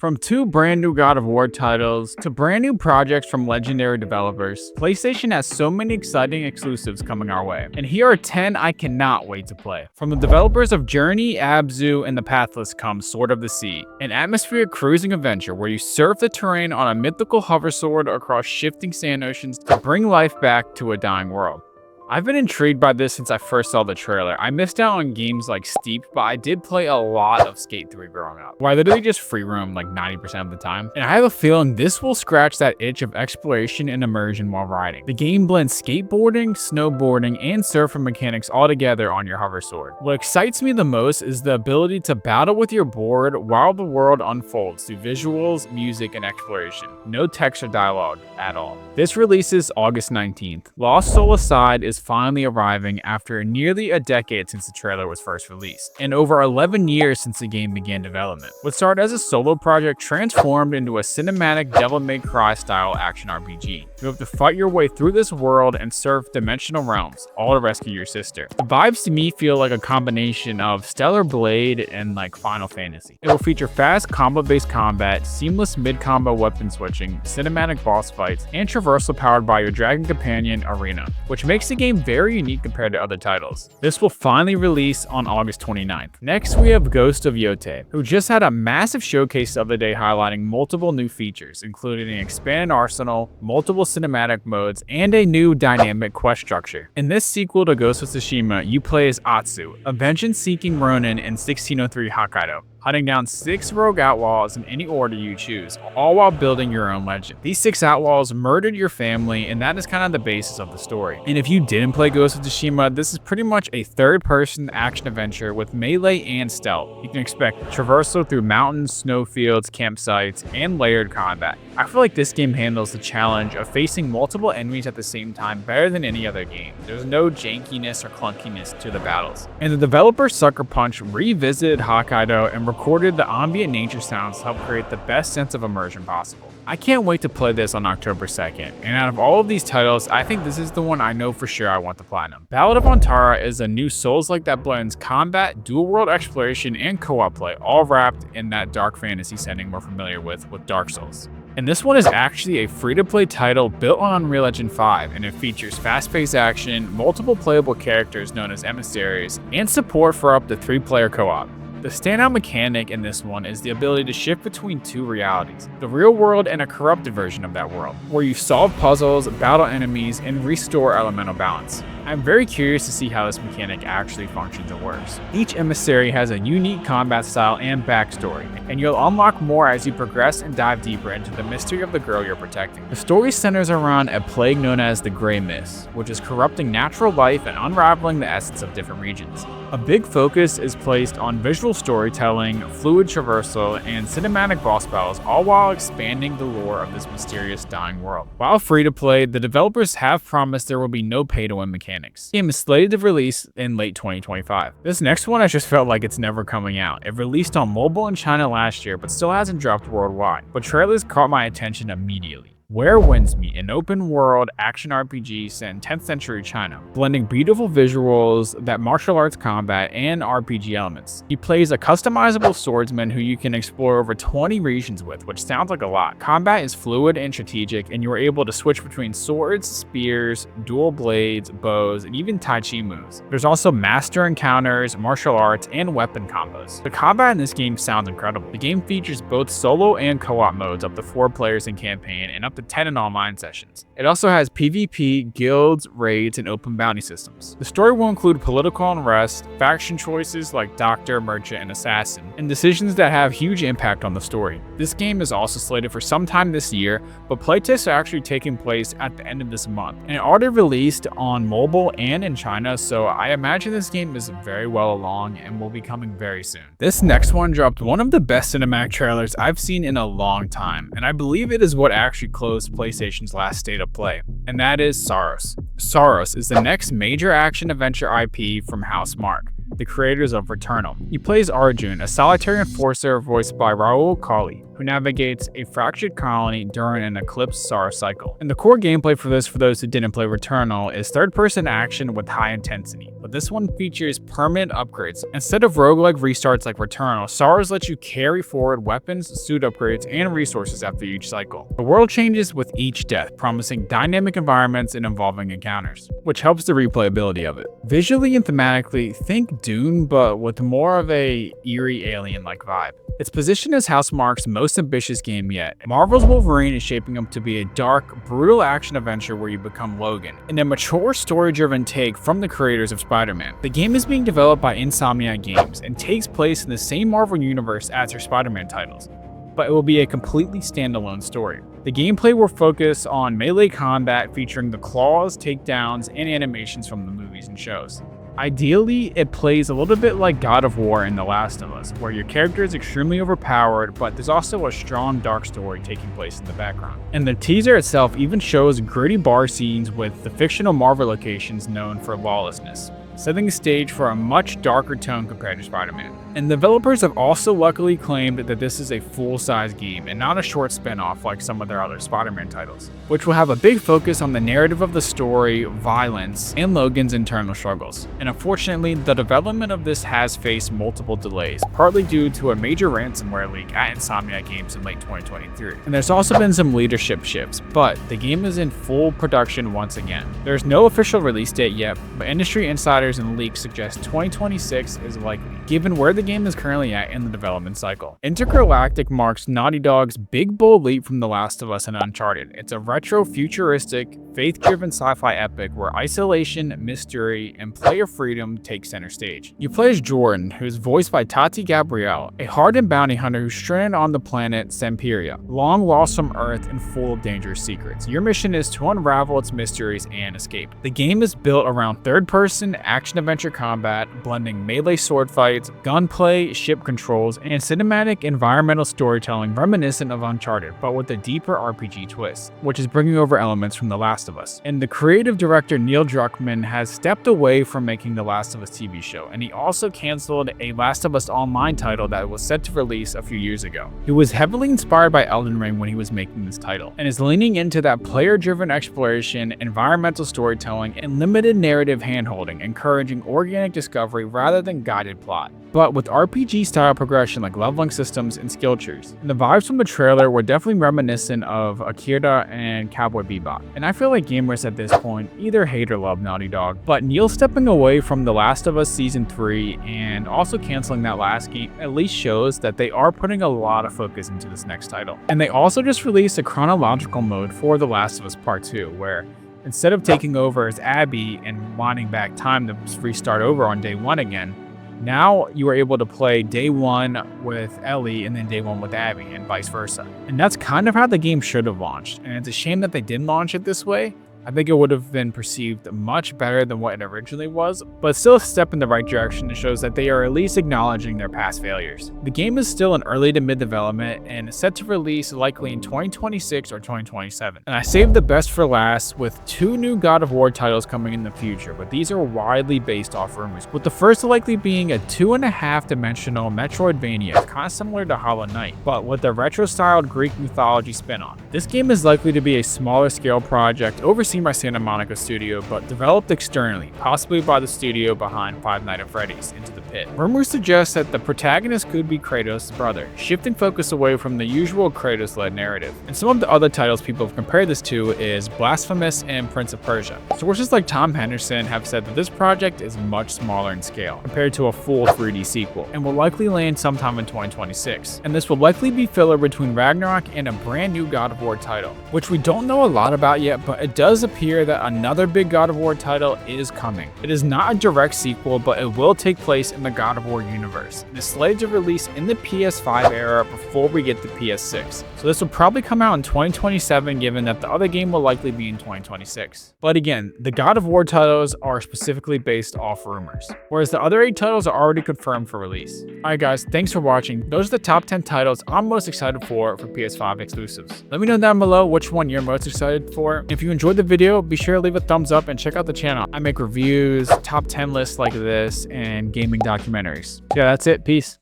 From two brand new God of War titles to brand new projects from legendary developers, PlayStation has so many exciting exclusives coming our way. And here are 10 I cannot wait to play. From the developers of Journey, Abzu, and The Pathless comes Sword of the Sea, an atmospheric cruising adventure where you surf the terrain on a mythical hoversword across shifting sand oceans to bring life back to a dying world. I've been intrigued by this since I first saw the trailer. I missed out on games like Steep, but I did play a lot of Skate 3 growing up, where I literally just free roam like 90% of the time. And I have a feeling this will scratch that itch of exploration and immersion while riding. The game blends skateboarding, snowboarding, and surfing mechanics all together on your hoversword. What excites me the most is the ability to battle with your board while the world unfolds through visuals, music, and exploration. No text or dialogue at all. This releases August 19th. Lost Soul Aside is finally arriving after nearly a decade since the trailer was first released, and over 11 years since the game began development. What started as a solo project transformed into a cinematic Devil May Cry style action RPG. You have to fight your way through this world and surf dimensional realms, all to rescue your sister. The vibes to me feel like a combination of Stellar Blade and like Final Fantasy. It will feature fast combo-based combat, seamless mid-combo weapon switching, cinematic boss fights, and traversal powered by your dragon companion Arena, which makes the game very unique compared to other titles. This will finally release on August 29th. Next, we have Ghost of Yotei, who just had a massive showcase the other day highlighting multiple new features, including an expanded arsenal, multiple cinematic modes, and a new dynamic quest structure. In this sequel to Ghost of Tsushima, you play as Atsu, a vengeance-seeking Ronin in 1603 Hokkaido, hunting down 6 rogue outlaws in any order you choose, all while building your own legend. These 6 outlaws murdered your family, and that is kind of the basis of the story. And if you didn't play Ghost of Tsushima, this is pretty much a third-person action adventure with melee and stealth. You can expect traversal through mountains, snowfields, campsites, and layered combat. I feel like this game handles the challenge of facing multiple enemies at the same time better than any other game. There's no jankiness or clunkiness to the battles. And the developer Sucker Punch revisited Hokkaido and recorded the ambient nature sounds to help create the best sense of immersion possible. I can't wait to play this on October 2nd, and out of all of these titles, I think this is the one I know for sure I want to platinum. Ballad of Antara is a new Souls-like that blends combat, dual-world exploration, and co-op play, all wrapped in that dark fantasy setting we're familiar with Dark Souls. And this one is actually a free-to-play title built on Unreal Engine 5, and it features fast-paced action, multiple playable characters known as emissaries, and support for up to 3-player co-op. The standout mechanic in this one is the ability to shift between 2 realities, the real world and a corrupted version of that world, where you solve puzzles, battle enemies, and restore elemental balance. I'm very curious to see how this mechanic actually functions and works. Each emissary has a unique combat style and backstory, and you'll unlock more as you progress and dive deeper into the mystery of the girl you're protecting. The story centers around a plague known as the Grey Mist, which is corrupting natural life and unraveling the essence of different regions. A big focus is placed on visual storytelling, fluid traversal, and cinematic boss battles, all while expanding the lore of this mysterious dying world. While free to play, the developers have promised there will be no pay-to-win mechanics. The game is slated to release in late 2025. This next one I just felt like it's never coming out. It released on mobile in China last year, but still hasn't dropped worldwide. But trailers caught my attention immediately. Where Winds Meet, an open-world action RPG set in 10th century China, blending beautiful visuals, that martial arts combat, and RPG elements. He plays a customizable swordsman who you can explore over 20 regions with, which sounds like a lot. Combat is fluid and strategic, and you are able to switch between swords, spears, dual blades, bows, and even Tai Chi moves. There's also master encounters, martial arts, and weapon combos. The combat in this game sounds incredible. The game features both solo and co-op modes up to 4 players in campaign and up to 10 in online sessions. It also has PvP, guilds, raids, and open bounty systems. The story will include political unrest, faction choices like Doctor, Merchant, and Assassin, and decisions that have huge impact on the story. This game is also slated for sometime this year, but playtests are actually taking place at the end of this month, and it already released on mobile and in China, so I imagine this game is very well along and will be coming very soon. This next one dropped one of the best cinematic trailers I've seen in a long time, and I believe it is what actually closed PlayStation's last state of play, and that is Saros. Saros is the next major action-adventure IP from House Mark, the creators of Returnal. He plays Arjun, a solitary enforcer voiced by Raoul Colli. who navigates a fractured colony during an eclipsed star cycle. And the core gameplay for this, for those who didn't play Returnal, is third-person action with high intensity, but this one features permanent upgrades. Instead of roguelike restarts like Returnal, Stars lets you carry forward weapons, suit upgrades, and resources after each cycle. The world changes with each death, promising dynamic environments and evolving encounters, which helps the replayability of it. Visually and thematically, think Dune, but with more of a eerie alien-like vibe. It's positioned as Housemarque's most ambitious game yet. Marvel's Wolverine is shaping up to be a dark, brutal action adventure where you become Logan, and a mature, story-driven take from the creators of Spider-Man. The game is being developed by Insomniac Games and takes place in the same Marvel universe as their Spider-Man titles, but it will be a completely standalone story. The gameplay will focus on melee combat featuring the claws, takedowns, and animations from the movies and shows. Ideally, it plays a little bit like God of War in The Last of Us, where your character is extremely overpowered, but there's also a strong dark story taking place in the background. And the teaser itself even shows gritty bar scenes with the fictional Marvel locations known for lawlessness, setting the stage for a much darker tone compared to Spider-Man. And developers have also luckily claimed that this is a full-size game and not a short spin-off like some of their other Spider-Man titles, which will have a big focus on the narrative of the story, violence, and Logan's internal struggles. And unfortunately, the development of this has faced multiple delays, partly due to a major ransomware leak at Insomniac Games in late 2023. And there's also been some leadership shifts, but the game is in full production once again. There's no official release date yet, but industry insiders and leaks suggest 2026 is likely, given where the game is currently at in the development cycle. Intergalactic marks Naughty Dog's big bold leap from The Last of Us and Uncharted. It's a retro, futuristic, faith-driven sci-fi epic where isolation, mystery, and player freedom take center stage. You play as Jordan, who's voiced by Tati Gabrielle, a hardened bounty hunter who's stranded on the planet Semperia, long lost from Earth and full of dangerous secrets. Your mission is to unravel its mysteries and escape. The game is built around third-person action-adventure combat, blending melee sword fights, gunplay, ship controls, and cinematic environmental storytelling reminiscent of Uncharted, but with a deeper RPG twist, which is bringing over elements from The Last of Us. And the creative director Neil Druckmann has stepped away from making The Last of Us TV show, and he also canceled a Last of Us Online title that was set to release a few years ago. He was heavily inspired by Elden Ring when he was making this title, and is leaning into that player-driven exploration, environmental storytelling, and limited narrative handholding, encouraging organic discovery rather than guided plot, but with RPG-style progression like leveling systems and skill trees. And the vibes from the trailer were definitely reminiscent of Akira and Cowboy Bebop. And I feel like gamers at this point either hate or love Naughty Dog, but Neil stepping away from The Last of Us Season 3 and also canceling that last game at least shows that they are putting a lot of focus into this next title. And they also just released a chronological mode for The Last of Us Part 2, where instead of taking over as Abby and winding back time to restart over on day 1 again, now you are able to play day 1 with Ellie and then day 1 with Abby and vice versa. And that's kind of how the game should have launched. And it's a shame that they didn't launch it this way. I think it would have been perceived much better than what it originally was, but still a step in the right direction. It shows that they are at least acknowledging their past failures. The game is still in early to mid development and is set to release likely in 2026 or 2027. And I saved the best for last with 2 new God of War titles coming in the future, but these are widely based off rumors, with the first likely being a 2.5 dimensional Metroidvania, kind of similar to Hollow Knight, but with a retro-styled Greek mythology spin-off. This game is likely to be a smaller scale project overseen by Santa Monica Studio, but developed externally, possibly by the studio behind Five Nights at Freddy's Into the Pit. Rumors suggest that the protagonist could be Kratos' brother, shifting focus away from the usual Kratos-led narrative. And some of the other titles people have compared this to is Blasphemous and Prince of Persia. Sources like Tom Henderson have said that this project is much smaller in scale compared to a full 3D sequel, and will likely land sometime in 2026. And this will likely be filler between Ragnarok and a brand new God of War title, which we don't know a lot about yet, but it does appear that another big God of War title is coming. It is not a direct sequel, but it will take place in the God of War universe. It is slated to release in the PS5 era before we get the PS6. So this will probably come out in 2027, given that the other game will likely be in 2026. But again, the God of War titles are specifically based off rumors, whereas the other 8 titles are already confirmed for release. Alright guys, thanks for watching. Those are the top 10 titles I'm most excited for PS5 exclusives. Let me know down below which one you're most excited for. If you enjoyed the video, be sure to leave a thumbs up and check out the channel. I make reviews, top 10 lists like this, and gaming documentaries. So yeah, that's it. Peace.